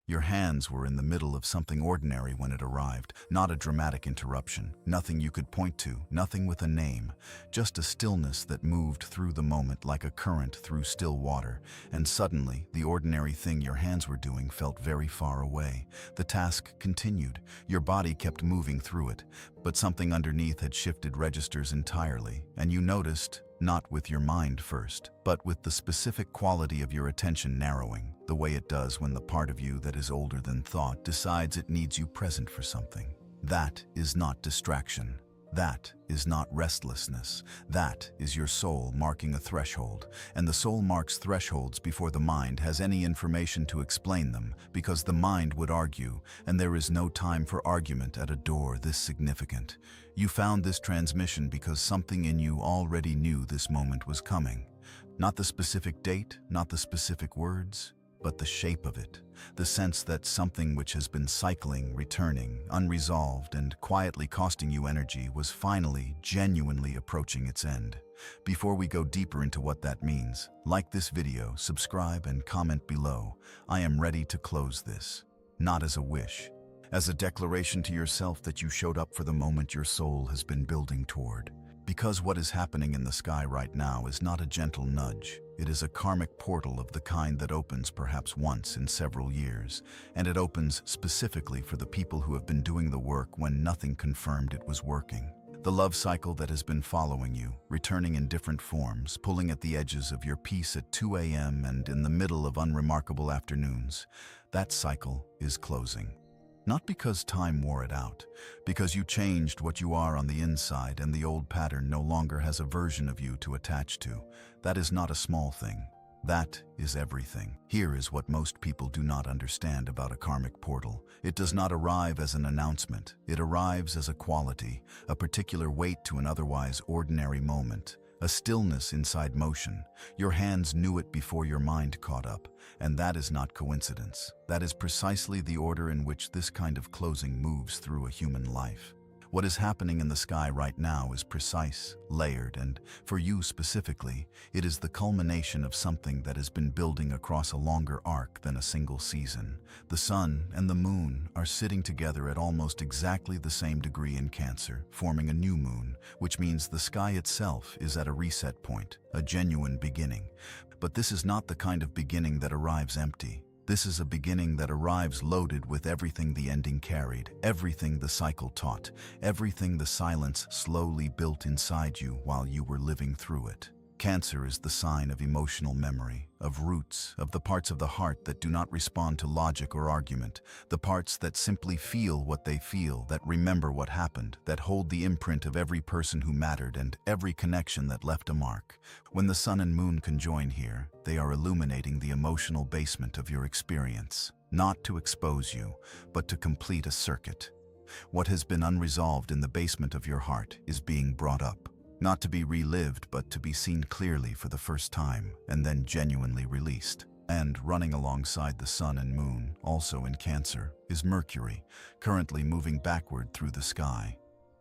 Your hands were in the middle of something ordinary when it arrived, not a dramatic interruption, nothing you could point to, nothing with a name, just a stillness that moved through the moment like a current through still water, and suddenly, the ordinary thing your hands were doing felt very far away. The task continued. Your body kept moving through it, but something underneath had shifted registers entirely, and you noticed, not with your mind first, but with the specific quality of your attention narrowing, the way it does when the part of you that is older than thought decides it needs you present for something. That is not distraction. That is not restlessness. That is your soul marking a threshold, and the soul marks thresholds before the mind has any information to explain them, because the mind would argue, and there is no time for argument at a door this significant. You found this transmission because something in you already knew this moment was coming. Not the specific date, not the specific words, but the shape of it, the sense that something which has been cycling, returning, unresolved, and quietly costing you energy was finally, genuinely approaching its end. Before we go deeper into what that means, like this video, subscribe, and comment below. I am ready to close this, not as a wish, as a declaration to yourself that you showed up for the moment your soul has been building toward. Because what is happening in the sky right now is not a gentle nudge. It is a karmic portal of the kind that opens perhaps once in several years, and it opens specifically for the people who have been doing the work when nothing confirmed it was working. The love cycle that has been following you, returning in different forms, pulling at the edges of your peace at 2 a.m. and in the middle of unremarkable afternoons, that cycle is closing. Not because time wore it out, because you changed what you are on the inside and the old pattern no longer has a version of you to attach to. That is not a small thing. That is everything. Here is what most people do not understand about a karmic portal. It does not arrive as an announcement. It arrives as a quality, a particular weight to an otherwise ordinary moment. A stillness inside motion. Your hands knew it before your mind caught up, and that is not coincidence. That is precisely the order in which this kind of closing moves through a human life. What is happening in the sky right now is precise, layered, and, for you specifically, it is the culmination of something that has been building across a longer arc than a single season. The sun and the moon are sitting together at almost exactly the same degree in Cancer, forming a new moon, which means the sky itself is at a reset point, a genuine beginning. But this is not the kind of beginning that arrives empty. This is a beginning that arrives loaded with everything the ending carried, everything the cycle taught, everything the silence slowly built inside you while you were living through it. Cancer is the sign of emotional memory, of roots, of the parts of the heart that do not respond to logic or argument, the parts that simply feel what they feel, that remember what happened, that hold the imprint of every person who mattered and every connection that left a mark. When the sun and moon conjoin here, they are illuminating the emotional basement of your experience, not to expose you, but to complete a circuit. What has been unresolved in the basement of your heart is being brought up. Not to be relived, but to be seen clearly for the first time, and then genuinely released. And running alongside the sun and moon, also in Cancer, is Mercury, currently moving backward through the sky.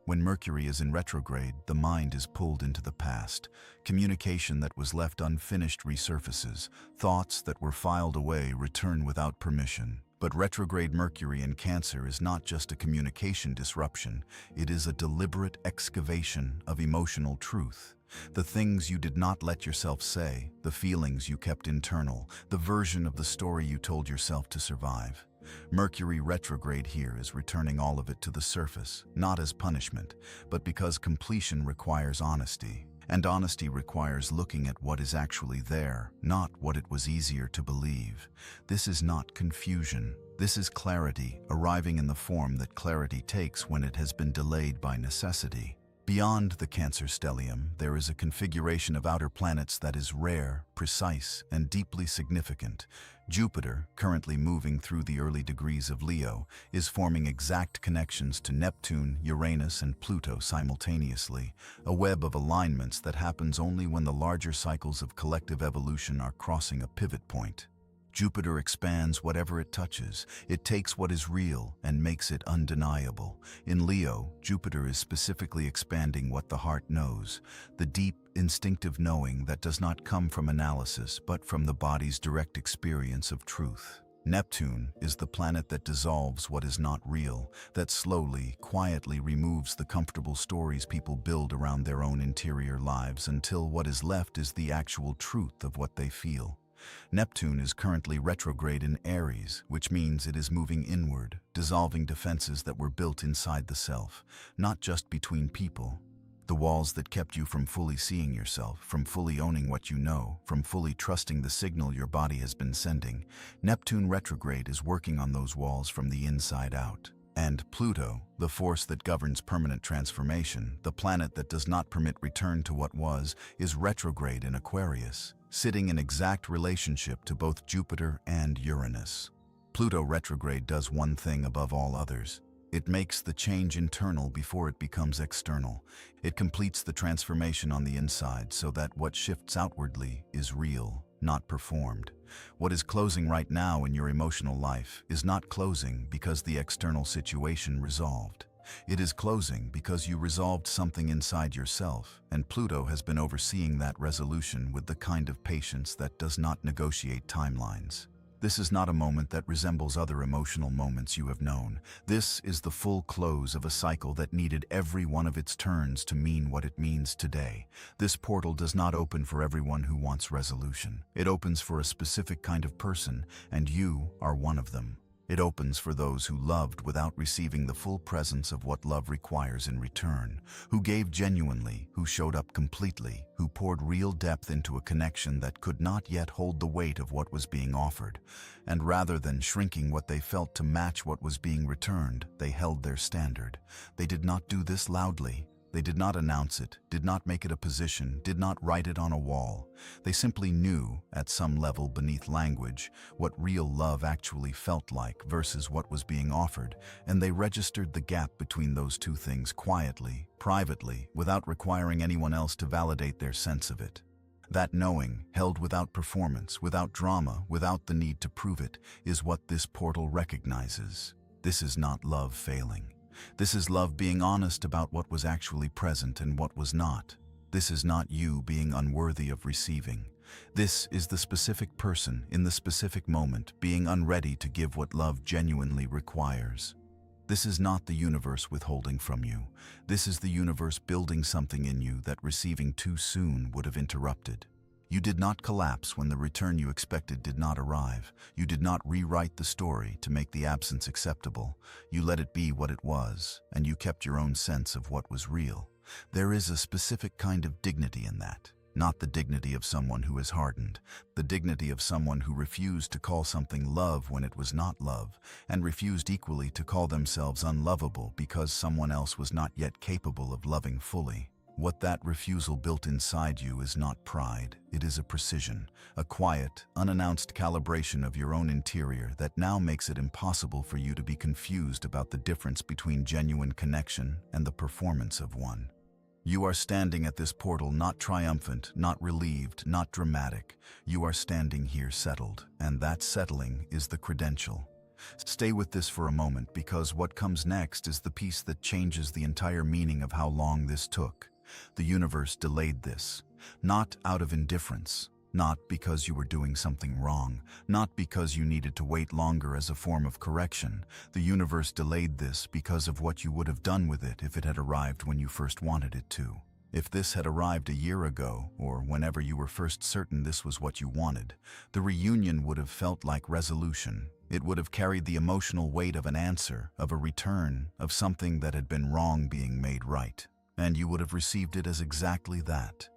When Mercury is in retrograde, the mind is pulled into the past. Communication that was left unfinished resurfaces. Thoughts that were filed away return without permission. But retrograde Mercury in Cancer is not just a communication disruption, it is a deliberate excavation of emotional truth. The things you did not let yourself say, the feelings you kept internal, the version of the story you told yourself to survive. Mercury retrograde here is returning all of it to the surface, not as punishment, but because completion requires honesty. And honesty requires looking at what is actually there, not what it was easier to believe. This is not confusion. This is clarity, arriving in the form that clarity takes when it has been delayed by necessity. Beyond the Cancer stellium, there is a configuration of outer planets that is rare, precise, and deeply significant. Jupiter, currently moving through the early degrees of Leo, is forming exact connections to Neptune, Uranus, and Pluto simultaneously, a web of alignments that happens only when the larger cycles of collective evolution are crossing a pivot point. Jupiter expands whatever it touches. It takes what is real and makes it undeniable. In Leo, Jupiter is specifically expanding what the heart knows, the deep, instinctive knowing that does not come from analysis but from the body's direct experience of truth. Neptune is the planet that dissolves what is not real, that slowly, quietly removes the comfortable stories people build around their own interior lives until what is left is the actual truth of what they feel. Neptune is currently retrograde in Aries, which means it is moving inward, dissolving defenses that were built inside the self, not just between people. The walls that kept you from fully seeing yourself, from fully owning what you know, from fully trusting the signal your body has been sending. Neptune retrograde is working on those walls from the inside out. And Pluto, the force that governs permanent transformation, the planet that does not permit return to what was, is retrograde in Aquarius, sitting in exact relationship to both Jupiter and Uranus. Pluto retrograde does one thing above all others. It makes the change internal before it becomes external. It completes the transformation on the inside so that what shifts outwardly is real, not performed. What is closing right now in your emotional life is not closing because the external situation resolved. It is closing because you resolved something inside yourself, and Pluto has been overseeing that resolution with the kind of patience that does not negotiate timelines. This is not a moment that resembles other emotional moments you have known. This is the full close of a cycle that needed every one of its turns to mean what it means today. This portal does not open for everyone who wants resolution. It opens for a specific kind of person, and you are one of them. It opens for those who loved without receiving the full presence of what love requires in return, who gave genuinely, who showed up completely, who poured real depth into a connection that could not yet hold the weight of what was being offered. And rather than shrinking what they felt to match what was being returned, they held their standard. They did not do this loudly. They did not announce it, did not make it a position, did not write it on a wall. They simply knew, at some level beneath language, what real love actually felt like versus what was being offered, and they registered the gap between those two things quietly, privately, without requiring anyone else to validate their sense of it. That knowing, held without performance, without drama, without the need to prove it, is what this portal recognizes. This is not love failing. This is love being honest about what was actually present and what was not. This is not you being unworthy of receiving. This is the specific person in the specific moment being unready to give what love genuinely requires. This is not the universe withholding from you. This is the universe building something in you that receiving too soon would have interrupted. You did not collapse when the return you expected did not arrive. You did not rewrite the story to make the absence acceptable. You let it be what it was, and you kept your own sense of what was real. There is a specific kind of dignity in that. Not the dignity of someone who is hardened, the dignity of someone who refused to call something love when it was not love, and refused equally to call themselves unlovable because someone else was not yet capable of loving fully. What that refusal built inside you is not pride, it is a precision, a quiet, unannounced calibration of your own interior that now makes it impossible for you to be confused about the difference between genuine connection and the performance of one. You are standing at this portal not triumphant, not relieved, not dramatic. You are standing here settled, and that settling is the credential. Stay with this for a moment because what comes next is the piece that changes the entire meaning of how long this took. The universe delayed this, not out of indifference, not because you were doing something wrong, not because you needed to wait longer as a form of correction. The universe delayed this because of what you would have done with it if it had arrived when you first wanted it to. If this had arrived a year ago, or whenever you were first certain this was what you wanted, the reunion would have felt like resolution. It would have carried the emotional weight of an answer, of a return, of something that had been wrong being made right. And you would have received it as exactly that.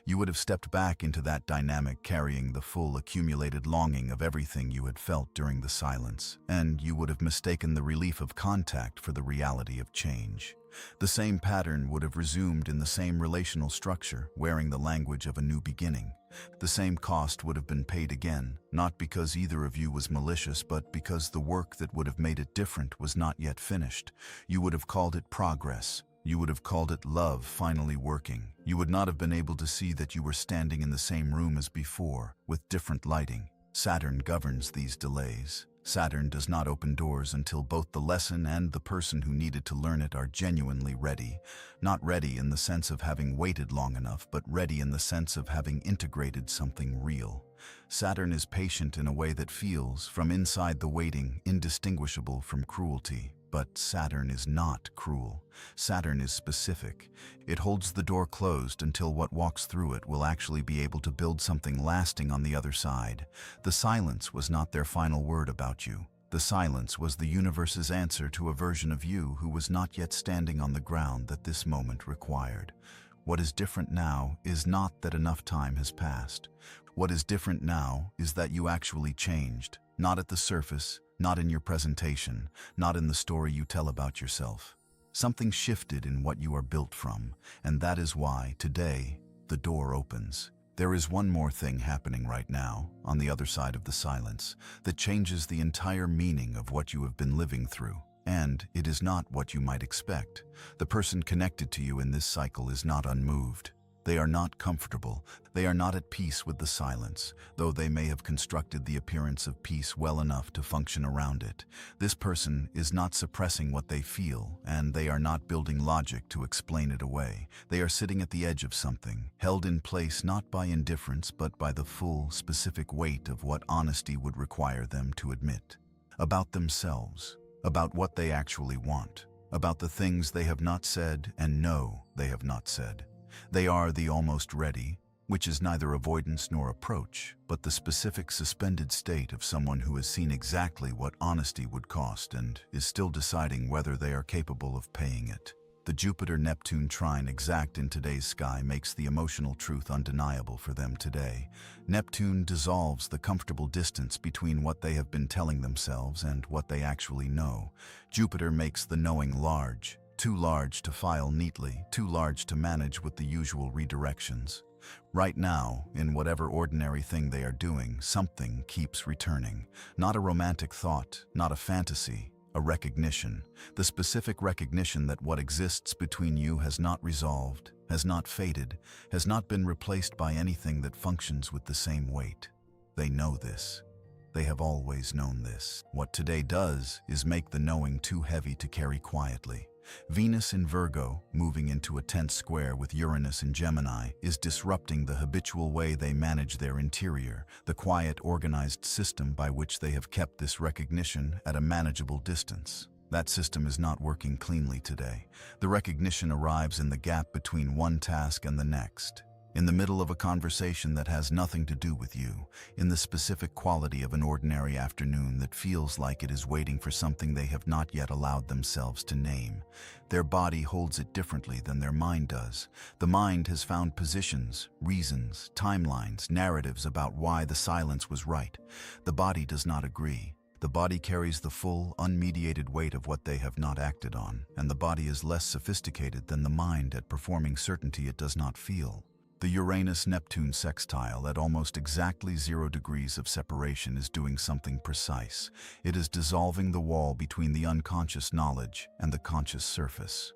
You would have stepped back into that dynamic carrying the full accumulated longing of everything you had felt during the silence, and you would have mistaken the relief of contact for the reality of change. The same pattern would have resumed in the same relational structure, wearing the language of a new beginning. The same cost would have been paid again, not because either of you was malicious, but because the work that would have made it different was not yet finished. You would have called it progress. You would have called it love finally working. You would not have been able to see that you were standing in the same room as before, with different lighting. Saturn governs these delays. Saturn does not open doors until both the lesson and the person who needed to learn it are genuinely ready. Not ready in the sense of having waited long enough, but ready in the sense of having integrated something real. Saturn is patient in a way that feels, from inside the waiting, indistinguishable from cruelty. But Saturn is not cruel. Saturn is specific. It holds the door closed until what walks through it will actually be able to build something lasting on the other side. The silence was not their final word about you. The silence was the universe's answer to a version of you who was not yet standing on the ground that this moment required. What is different now is not that enough time has passed. What is different now is that you actually changed, not at the surface, not in your presentation, not in the story you tell about yourself. Something shifted in what you are built from, and that is why, today, the door opens. There is one more thing happening right now, on the other side of the silence, that changes the entire meaning of what you have been living through. And it is not what you might expect. The person connected to you in this cycle is not unmoved. They are not comfortable. They are not at peace with the silence, though they may have constructed the appearance of peace well enough to function around it. This person is not suppressing what they feel, and they are not building logic to explain it away. They are sitting at the edge of something, held in place not by indifference but by the full, specific weight of what honesty would require them to admit. About themselves, about what they actually want, about the things they have not said and know they have not said. They are the almost ready, which is neither avoidance nor approach, but the specific suspended state of someone who has seen exactly what honesty would cost and is still deciding whether they are capable of paying it. The Jupiter-Neptune trine exact in today's sky makes the emotional truth undeniable for them today. Neptune dissolves the comfortable distance between what they have been telling themselves and what they actually know. Jupiter makes the knowing large. Too large to file neatly, too large to manage with the usual redirections. Right now, in whatever ordinary thing they are doing, something keeps returning. Not a romantic thought, not a fantasy, a recognition. The specific recognition that what exists between you has not resolved, has not faded, has not been replaced by anything that functions with the same weight. They know this. They have always known this. What today does is make the knowing too heavy to carry quietly. Venus in Virgo, moving into a tense square with Uranus in Gemini, is disrupting the habitual way they manage their interior, the quiet, organized system by which they have kept this recognition at a manageable distance. That system is not working cleanly today. The recognition arrives in the gap between one task and the next. In the middle of a conversation that has nothing to do with you, in the specific quality of an ordinary afternoon that feels like it is waiting for something they have not yet allowed themselves to name. Their body holds it differently than their mind does. The mind has found positions, reasons, timelines, narratives about why the silence was right. The body does not agree. The body carries the full, unmediated weight of what they have not acted on, and the body is less sophisticated than the mind at performing certainty it does not feel. The Uranus-Neptune sextile at almost exactly 0 degrees of separation is doing something precise. It is dissolving the wall between the unconscious knowledge and the conscious surface.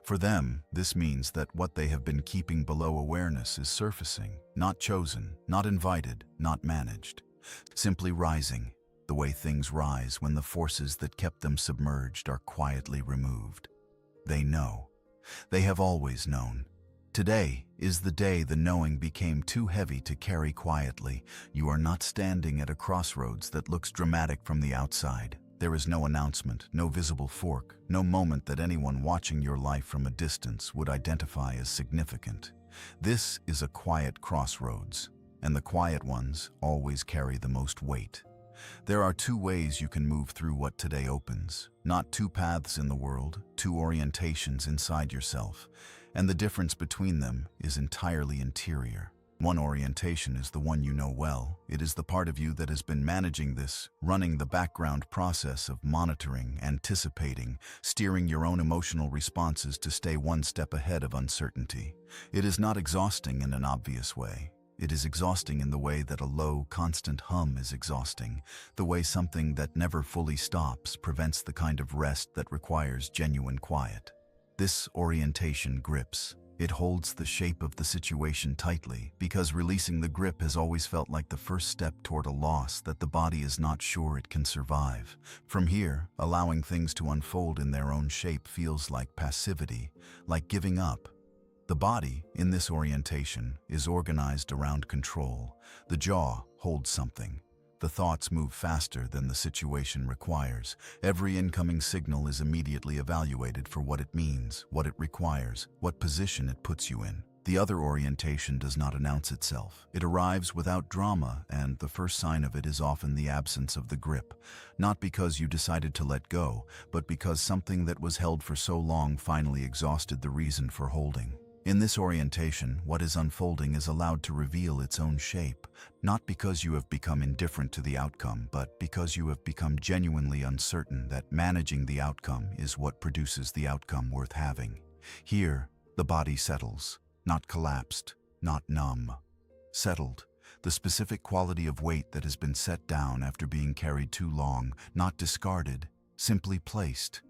For them, this means that what they have been keeping below awareness is surfacing, not chosen, not invited, not managed. Simply rising, the way things rise when the forces that kept them submerged are quietly removed. They know. They have always known. Today is the day the knowing became too heavy to carry quietly. You are not standing at a crossroads that looks dramatic from the outside. There is no announcement, no visible fork, no moment that anyone watching your life from a distance would identify as significant. This is a quiet crossroads, and the quiet ones always carry the most weight. There are 2 ways you can move through what today opens. Not 2 paths in the world, 2 orientations inside yourself. And the difference between them is entirely interior. One orientation is the one you know well. It is the part of you that has been managing this, running the background process of monitoring, anticipating, steering your own emotional responses to stay one step ahead of uncertainty. It is not exhausting in an obvious way. It is exhausting in the way that a low, constant hum is exhausting, the way something that never fully stops prevents the kind of rest that requires genuine quiet. This orientation grips. It holds the shape of the situation tightly because releasing the grip has always felt like the first step toward a loss that the body is not sure it can survive. From here, allowing things to unfold in their own shape feels like passivity, like giving up. The body, in this orientation, is organized around control. The jaw holds something. The thoughts move faster than the situation requires. Every incoming signal is immediately evaluated for what it means, what it requires, what position it puts you in. The other orientation does not announce itself. It arrives without drama, and the first sign of it is often the absence of the grip. Not because you decided to let go, but because something that was held for so long finally exhausted the reason for holding. In this orientation, what is unfolding is allowed to reveal its own shape, not because you have become indifferent to the outcome, but because you have become genuinely uncertain that managing the outcome is what produces the outcome worth having. Here, the body settles, not collapsed, not numb. Settled, the specific quality of weight that has been set down after being carried too long, not discarded, simply placed.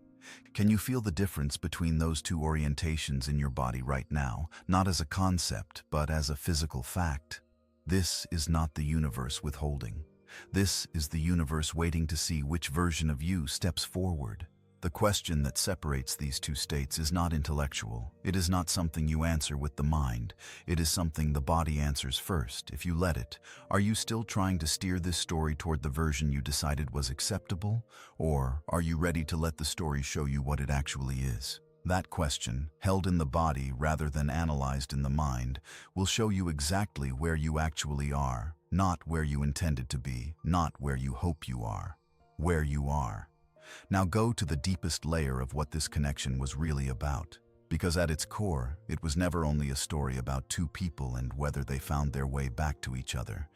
Can you feel the difference between those two orientations in your body right now, not as a concept, but as a physical fact? This is not the universe withholding. This is the universe waiting to see which version of you steps forward. The question that separates these two states is not intellectual. It is not something you answer with the mind. It is something the body answers first, if you let it. Are you still trying to steer this story toward the version you decided was acceptable? Or are you ready to let the story show you what it actually is? That question, held in the body rather than analyzed in the mind, will show you exactly where you actually are, not where you intended to be, not where you hope you are. Where you are. Now go to the deepest layer of what this connection was really about, because at its core, it was never only a story about two people and whether they found their way back to each other.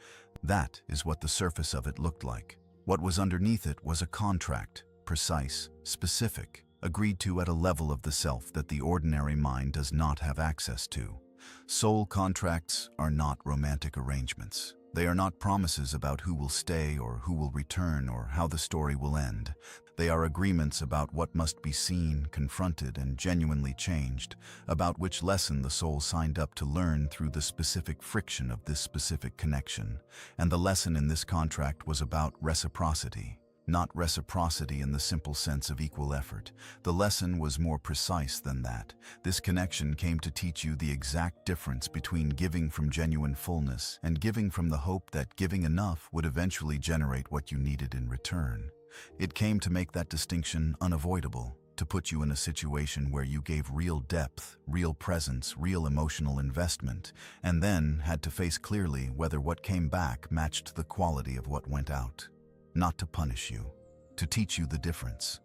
That is what the surface of it looked like. What was underneath it was a contract, precise, specific, agreed to at a level of the self that the ordinary mind does not have access to. Soul contracts are not romantic arrangements. They are not promises about who will stay or who will return or how the story will end. They are agreements about what must be seen, confronted, and genuinely changed, about which lesson the soul signed up to learn through the specific friction of this specific connection. And the lesson in this contract was about reciprocity. Not reciprocity in the simple sense of equal effort. The lesson was more precise than that. This connection came to teach you the exact difference between giving from genuine fullness and giving from the hope that giving enough would eventually generate what you needed in return. It came to make that distinction unavoidable, to put you in a situation where you gave real depth, real presence, real emotional investment, and then had to face clearly whether what came back matched the quality of what went out. Not to punish you, to teach you the difference.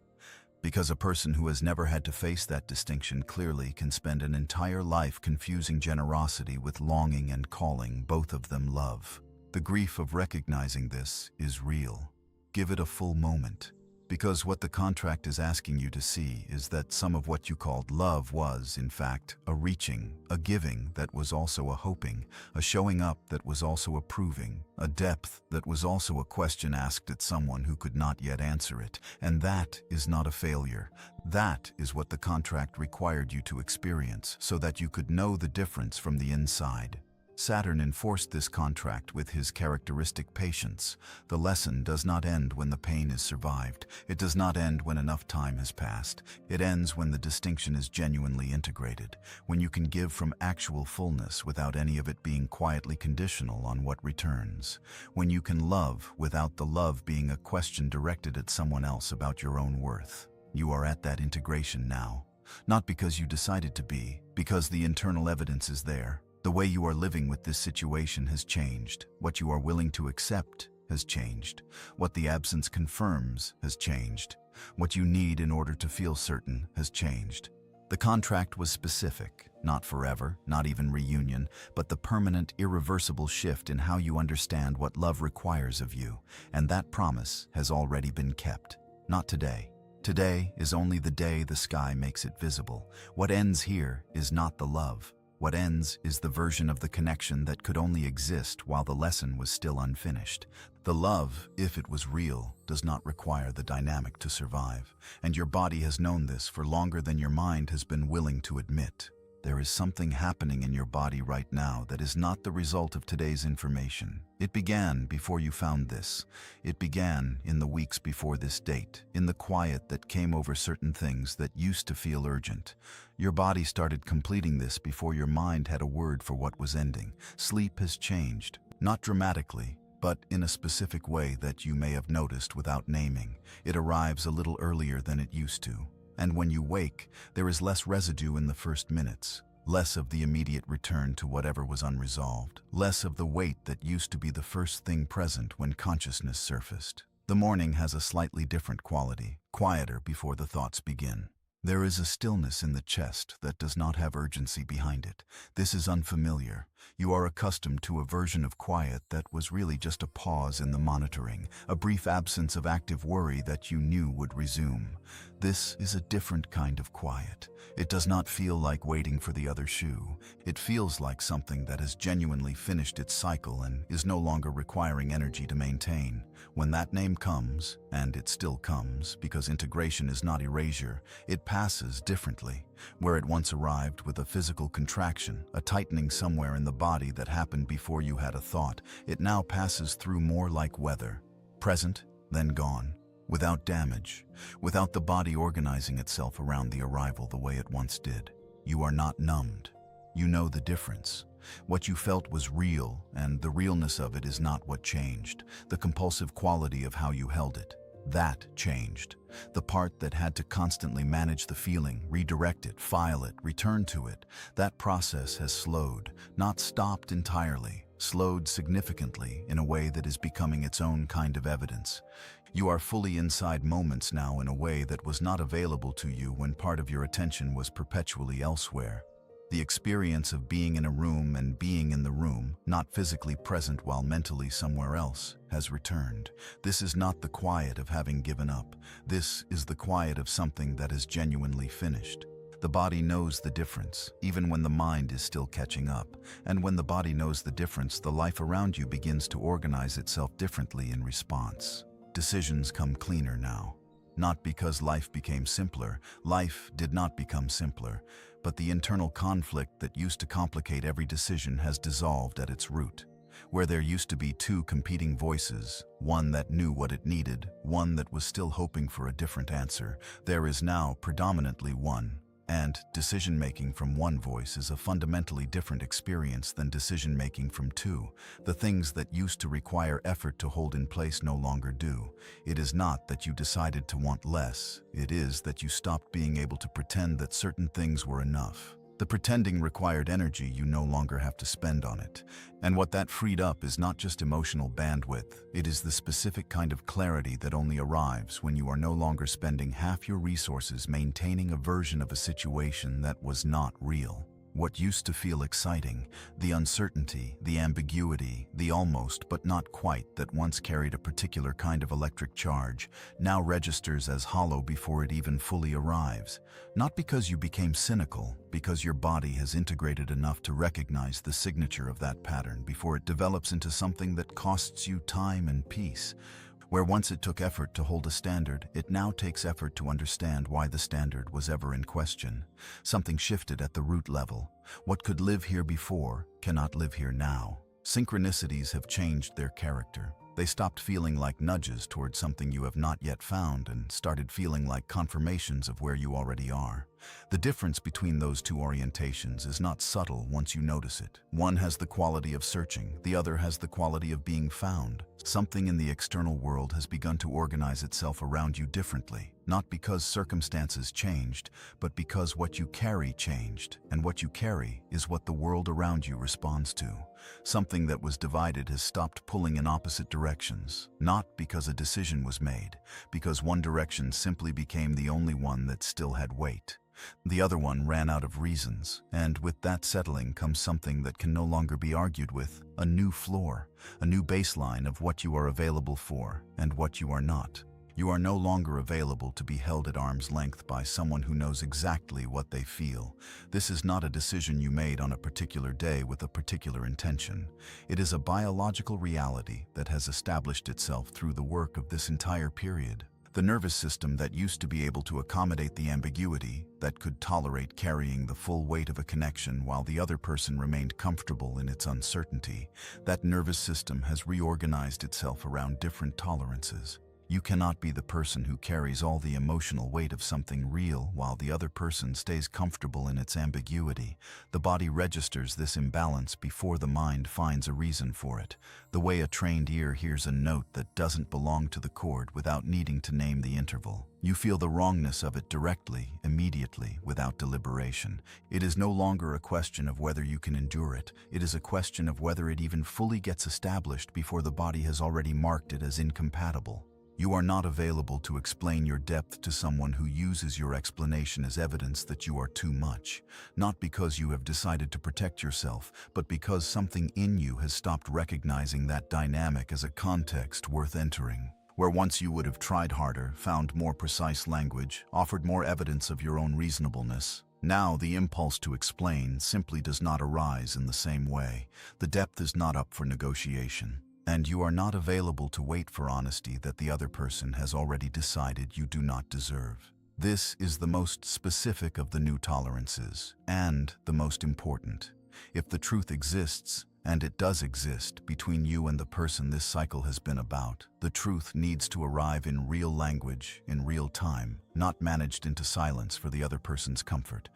Because a person who has never had to face that distinction clearly can spend an entire life confusing generosity with longing and calling both of them love. The grief of recognizing this is real. Give it a full moment. Because what the contract is asking you to see is that some of what you called love was, in fact, a reaching, a giving that was also a hoping, a showing up that was also a proving, a depth that was also a question asked at someone who could not yet answer it. And that is not a failure. That is what the contract required you to experience so that you could know the difference from the inside. Saturn enforced this contract with his characteristic patience. The lesson does not end when the pain is survived. It does not end when enough time has passed. It ends when the distinction is genuinely integrated, when you can give from actual fullness without any of it being quietly conditional on what returns, when you can love without the love being a question directed at someone else about your own worth. You are at that integration now, not because you decided to be, because the internal evidence is there. The way you are living with this situation has changed. What you are willing to accept has changed. What the absence confirms has changed. What you need in order to feel certain has changed. The contract was specific, not forever, not even reunion, but the permanent, irreversible shift in how you understand what love requires of you. And that promise has already been kept. Not today. Today is only the day the sky makes it visible. What ends here is not the love. What ends is the version of the connection that could only exist while the lesson was still unfinished. The love, if it was real, does not require the dynamic to survive, and your body has known this for longer than your mind has been willing to admit. There is something happening in your body right now that is not the result of today's information. It began before you found this. It began in the weeks before this date, in the quiet that came over certain things that used to feel urgent. Your body started completing this before your mind had a word for what was ending. Sleep has changed, not dramatically, but in a specific way that you may have noticed without naming. It arrives a little earlier than it used to. And when you wake, there is less residue in the first minutes, less of the immediate return to whatever was unresolved, less of the weight that used to be the first thing present when consciousness surfaced. The morning has a slightly different quality, quieter before the thoughts begin. There is a stillness in the chest that does not have urgency behind it. This is unfamiliar. You are accustomed to a version of quiet that was really just a pause in the monitoring, a brief absence of active worry that you knew would resume. This is a different kind of quiet. It does not feel like waiting for the other shoe. It feels like something that has genuinely finished its cycle and is no longer requiring energy to maintain. When that name comes, and it still comes because integration is not erasure, it passes differently. Where it once arrived with a physical contraction, a tightening somewhere in the body that happened before you had a thought, it now passes through more like weather. Present, then gone. Without damage, without the body organizing itself around the arrival the way it once did. You are not numbed. You know the difference. What you felt was real, and the realness of it is not what changed. The compulsive quality of how you held it. That changed. The part that had to constantly manage the feeling, redirect it, file it, return to it, that process has slowed, not stopped entirely, slowed significantly in a way that is becoming its own kind of evidence. You are fully inside moments now in a way that was not available to you when part of your attention was perpetually elsewhere. The experience of being in a room and being in the room, not physically present while mentally somewhere else, has returned. This is not the quiet of having given up. This is the quiet of something that is genuinely finished. The body knows the difference, even when the mind is still catching up. And when the body knows the difference, the life around you begins to organize itself differently in response. Decisions come cleaner now. Not because life became simpler. Life did not become simpler. But the internal conflict that used to complicate every decision has dissolved at its root. Where there used to be two competing voices, one that knew what it needed, one that was still hoping for a different answer, there is now predominantly one. And decision-making from one voice is a fundamentally different experience than decision-making from two. The things that used to require effort to hold in place no longer do. It is not that you decided to want less. It is that you stopped being able to pretend that certain things were enough. The pretending required energy you no longer have to spend on it. And what that freed up is not just emotional bandwidth. It is the specific kind of clarity that only arrives when you are no longer spending half your resources maintaining a version of a situation that was not real. What used to feel exciting, the uncertainty, the ambiguity, the almost but not quite that once carried a particular kind of electric charge, now registers as hollow before it even fully arrives. Not because you became cynical, because your body has integrated enough to recognize the signature of that pattern before it develops into something that costs you time and peace. Where once it took effort to hold a standard, it now takes effort to understand why the standard was ever in question. Something shifted at the root level. What could live here before cannot live here now. Synchronicities have changed their character. They stopped feeling like nudges towards something you have not yet found and started feeling like confirmations of where you already are. The difference between those two orientations is not subtle once you notice it. One has the quality of searching, the other has the quality of being found. Something in the external world has begun to organize itself around you differently, not because circumstances changed, but because what you carry changed, and what you carry is what the world around you responds to. Something that was divided has stopped pulling in opposite directions, not because a decision was made, because one direction simply became the only one that still had weight. The other one ran out of reasons, and with that settling comes something that can no longer be argued with, a new floor, a new baseline of what you are available for and what you are not. You are no longer available to be held at arm's length by someone who knows exactly what they feel. This is not a decision you made on a particular day with a particular intention. It is a biological reality that has established itself through the work of this entire period. The nervous system that used to be able to accommodate the ambiguity, that could tolerate carrying the full weight of a connection while the other person remained comfortable in its uncertainty, that nervous system has reorganized itself around different tolerances. You cannot be the person who carries all the emotional weight of something real while the other person stays comfortable in its ambiguity. The body registers this imbalance before the mind finds a reason for it, the way a trained ear hears a note that doesn't belong to the chord without needing to name the interval. You feel the wrongness of it directly, immediately, without deliberation. It is no longer a question of whether you can endure it. It is a question of whether it even fully gets established before the body has already marked it as incompatible. You are not available to explain your depth to someone who uses your explanation as evidence that you are too much, not because you have decided to protect yourself, but because something in you has stopped recognizing that dynamic as a context worth entering. Where once you would have tried harder, found more precise language, offered more evidence of your own reasonableness, now the impulse to explain simply does not arise in the same way. The depth is not up for negotiation. And you are not available to wait for honesty that the other person has already decided you do not deserve. This is the most specific of the new tolerances, and the most important. If the truth exists, and it does exist, between you and the person this cycle has been about, the truth needs to arrive in real language, in real time, not managed into silence for the other person's comfort.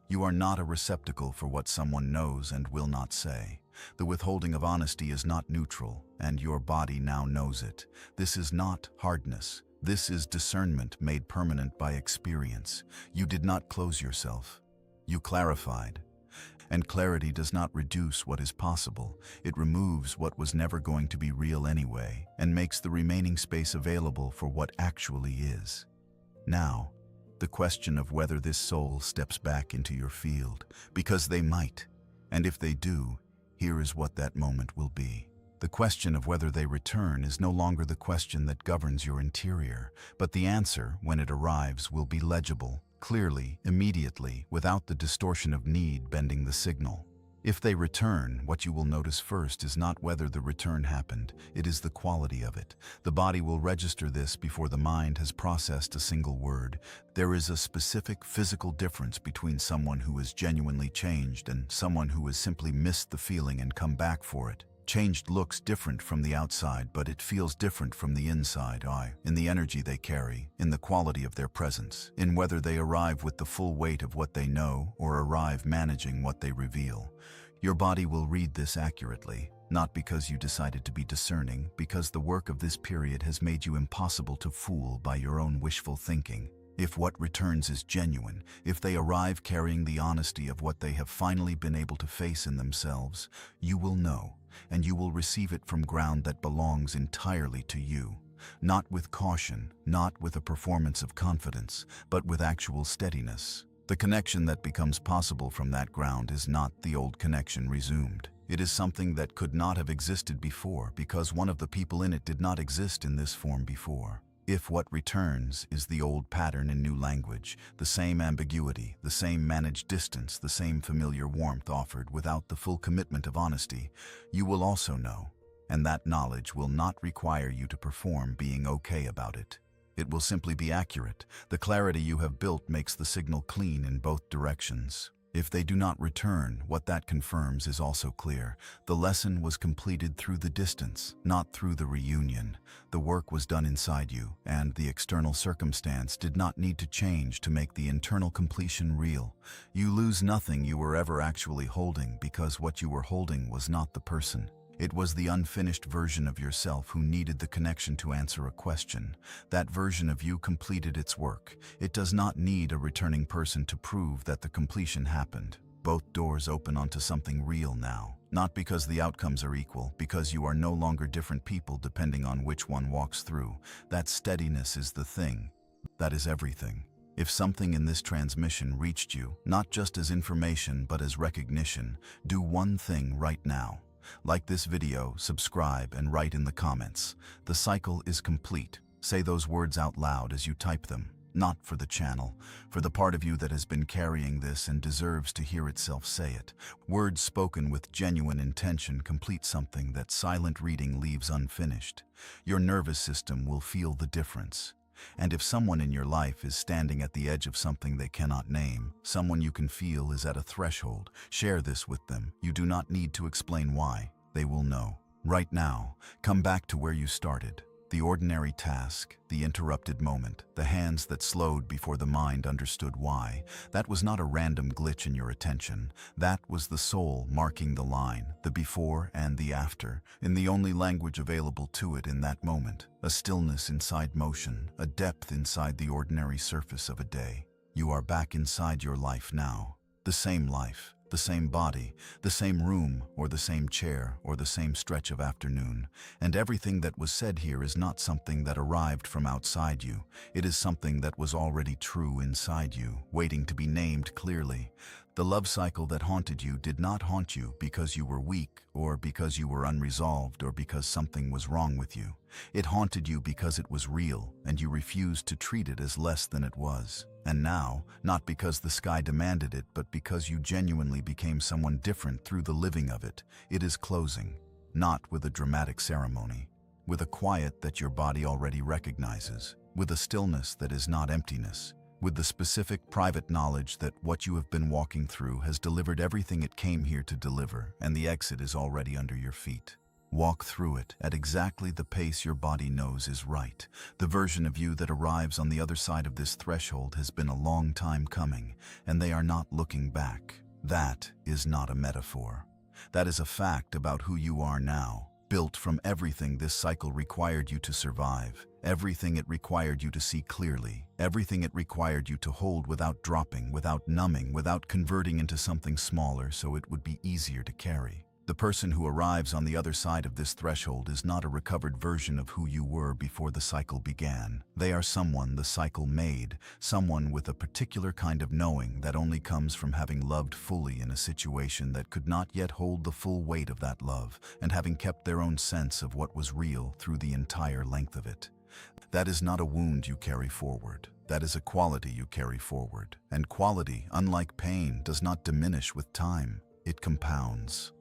You are not a receptacle for what someone knows and will not say. The withholding of honesty is not neutral, and your body now knows it. This is not hardness. This is discernment made permanent by experience. You did not close yourself. You clarified. And clarity does not reduce what is possible. It removes what was never going to be real anyway, and makes the remaining space available for what actually is. Now, the question of whether this soul steps back into your field, because they might, and if they do, here is what that moment will be. The question of whether they return is no longer the question that governs your interior, but the answer, when it arrives, will be legible, clearly, immediately, without the distortion of need bending the signal. If they return, what you will notice first is not whether the return happened, it is the quality of it. The body will register this before the mind has processed a single word. There is a specific physical difference between someone who is genuinely changed and someone who has simply missed the feeling and come back for it. Changed looks different from the outside, but it feels different from the inside, in the energy they carry, in the quality of their presence, in whether they arrive with the full weight of what they know or arrive managing what they reveal. Your body will read this accurately, not because you decided to be discerning, because the work of this period has made you impossible to fool by your own wishful thinking. If what returns is genuine, if they arrive carrying the honesty of what they have finally been able to face in themselves, you will know. And you will receive it from ground that belongs entirely to you. Not with caution, not with a performance of confidence, but with actual steadiness. The connection that becomes possible from that ground is not the old connection resumed. It is something that could not have existed before because one of the people in it did not exist in this form before. If what returns is the old pattern in new language, the same ambiguity, the same managed distance, the same familiar warmth offered without the full commitment of honesty, you will also know, and that knowledge will not require you to perform being okay about it. It will simply be accurate. The clarity you have built makes the signal clean in both directions. If they do not return, what that confirms is also clear. The lesson was completed through the distance, not through the reunion. The work was done inside you, and the external circumstance did not need to change to make the internal completion real. You lose nothing you were ever actually holding because what you were holding was not the person. It was the unfinished version of yourself who needed the connection to answer a question. That version of you completed its work. It does not need a returning person to prove that the completion happened. Both doors open onto something real now. Not because the outcomes are equal, because you are no longer different people depending on which one walks through. That steadiness is the thing. That is everything. If something in this transmission reached you, not just as information but as recognition, do one thing right now. Like this video, subscribe, and write in the comments. The cycle is complete. Say those words out loud as you type them. Not for the channel, for the part of you that has been carrying this and deserves to hear itself say it. Words spoken with genuine intention complete something that silent reading leaves unfinished. Your nervous system will feel the difference. And if someone in your life is standing at the edge of something they cannot name, someone you can feel is at a threshold, share this with them. You do not need to explain why. They will know. Right now, come back to where you started. The ordinary task, the interrupted moment, the hands that slowed before the mind understood why. That was not a random glitch in your attention. That was the soul marking the line, the before and the after, in the only language available to it in that moment. A stillness inside motion, a depth inside the ordinary surface of a day. You are back inside your life now. The same life. The same body, the same room, or the same chair, or the same stretch of afternoon. And everything that was said here is not something that arrived from outside you. It is something that was already true inside you, waiting to be named clearly. The love cycle that haunted you did not haunt you because you were weak, or because you were unresolved, or because something was wrong with you. It haunted you because it was real, and you refused to treat it as less than it was. And now, not because the sky demanded it, but because you genuinely became someone different through the living of it, it is closing, not with a dramatic ceremony, with a quiet that your body already recognizes, with a stillness that is not emptiness, with the specific private knowledge that what you have been walking through has delivered everything it came here to deliver, and the exit is already under your feet. Walk through it at exactly the pace your body knows is right. The version of you that arrives on the other side of this threshold has been a long time coming, and they are not looking back. That is not a metaphor. That is a fact about who you are now, built from everything this cycle required you to survive, everything it required you to see clearly, everything it required you to hold without dropping, without numbing, without converting into something smaller so it would be easier to carry. The person who arrives on the other side of this threshold is not a recovered version of who you were before the cycle began. They are someone the cycle made, someone with a particular kind of knowing that only comes from having loved fully in a situation that could not yet hold the full weight of that love, and having kept their own sense of what was real through the entire length of it. That is not a wound you carry forward. That is a quality you carry forward. And quality, unlike pain, does not diminish with time. It compounds.